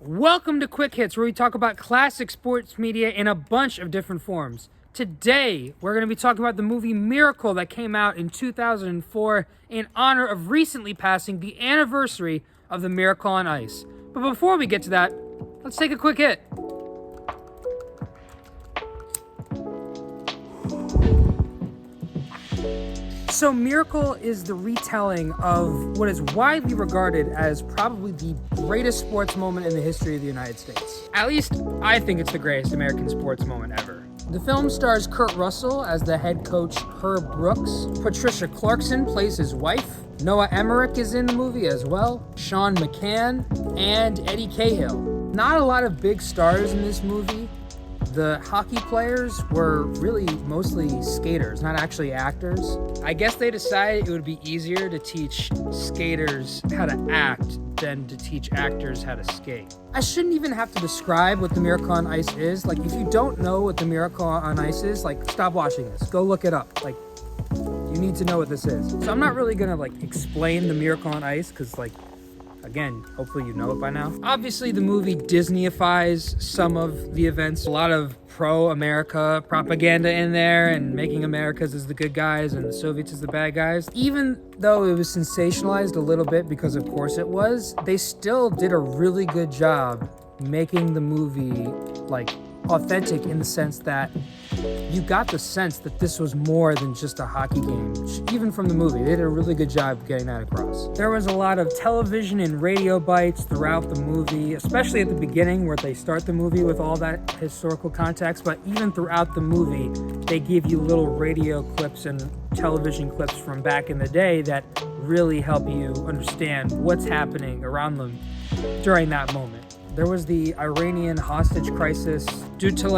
Welcome to Quick Hits, where we talk about classic sports media in a bunch of different forms. Today, we're going to be talking about the movie Miracle that came out in 2004 in honor of recently passing the anniversary of the Miracle on Ice. But before we get to that, let's take a quick hit. So Miracle is the retelling of what is widely regarded as probably the greatest sports moment in the history of the United States. At least, I think it's the greatest American sports moment ever. The film stars Kurt Russell as the head coach Herb Brooks. Patricia Clarkson plays his wife. Noah Emmerich is in the movie as well. Sean McCann and Eddie Cahill. Not a lot of big stars in this movie. The hockey players were really mostly skaters, not actually actors. I guess they decided it would be easier to teach skaters how to act than to teach actors how to skate. I shouldn't even have to describe what the Miracle on Ice is. Like, if you don't know what the Miracle on Ice is, like, stop watching this. Go look it up. Like, you need to know what this is. So I'm not really gonna, explain the Miracle on Ice, because, again, hopefully you know it by now. Obviously, the movie Disneyifies some of the events. A lot of pro-America propaganda in there, and making Americas as the good guys and the Soviets as the bad guys. Even though it was sensationalized a little bit, because of course it was, they still did a really good job making the movie, authentic in the sense that you got the sense that this was more than just a hockey game. Even from the movie, they did a really good job getting that across. There was a lot of television and radio bites throughout the movie, especially at the beginning where they start the movie with all that historical context, but even throughout the movie, they give you little radio clips and television clips from back in the day that really help you understand what's happening around them during that moment. There was the Iranian hostage crisis. Due to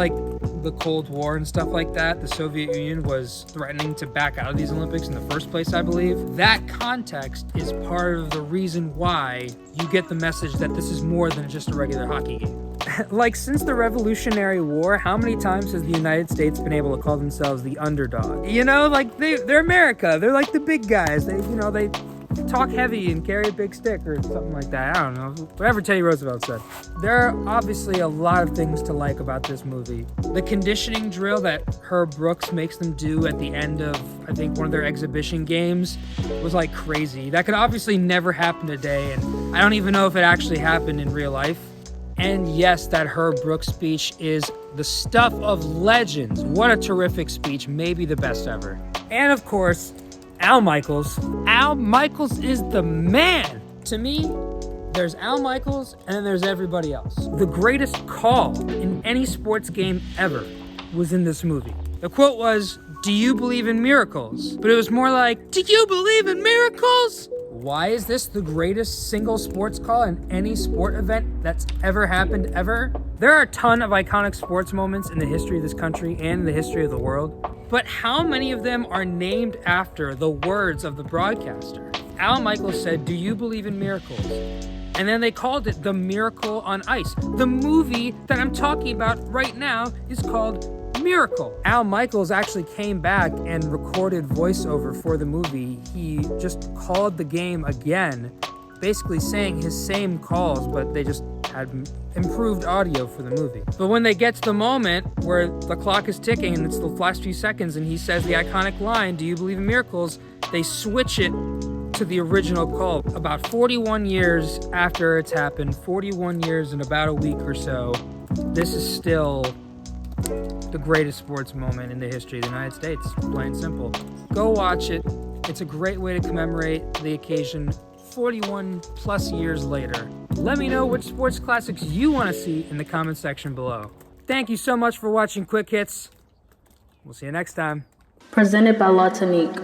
the Cold War and stuff like that, the Soviet Union was threatening to back out of these Olympics in the first place, I believe. That context is part of the reason why you get the message that this is more than just a regular hockey game. Since the Revolutionary War, how many times has the United States been able to call themselves the underdog? They're America. They're like the big guys. They talk heavy and carry a big stick or something like that. I don't know. Whatever Teddy Roosevelt said. There are obviously a lot of things to like about this movie. The conditioning drill that Herb Brooks makes them do at the end of, I think, one of their exhibition games was crazy. That could obviously never happen today, and I don't even know if it actually happened in real life. And yes, that Herb Brooks speech is the stuff of legends. What a terrific speech. Maybe the best ever. And of course, Al Michaels. Al Michaels is the man. To me, there's Al Michaels and then there's everybody else. The greatest call in any sports game ever was in this movie. The quote was, "Do you believe in miracles?" But it was more like, "Do you believe in miracles?" Why is this the greatest single sports call in any sport event that's ever happened ever? There are a ton of iconic sports moments in the history of this country and the history of the world. But how many of them are named after the words of the broadcaster? Al Michaels said, "Do you believe in miracles?" And then they called it The Miracle on Ice. The movie that I'm talking about right now is called Miracle. Al Michaels actually came back and recorded voiceover for the movie. He just called the game again, basically saying his same calls, but they just had improved audio for the movie. But when they get to the moment where the clock is ticking and it's the last few seconds and he says the iconic line, "Do you believe in miracles?" they switch it to the original call. About 41 years after it's happened, 41 years in about a week or so, this is still the greatest sports moment in the history of the United States, plain and simple. Go watch it. It's a great way to commemorate the occasion 41 plus years later. Let me know which sports classics you want to see in the comment section below. Thank you so much for watching Quick Hits. We'll see you next time. Presented by Tonique.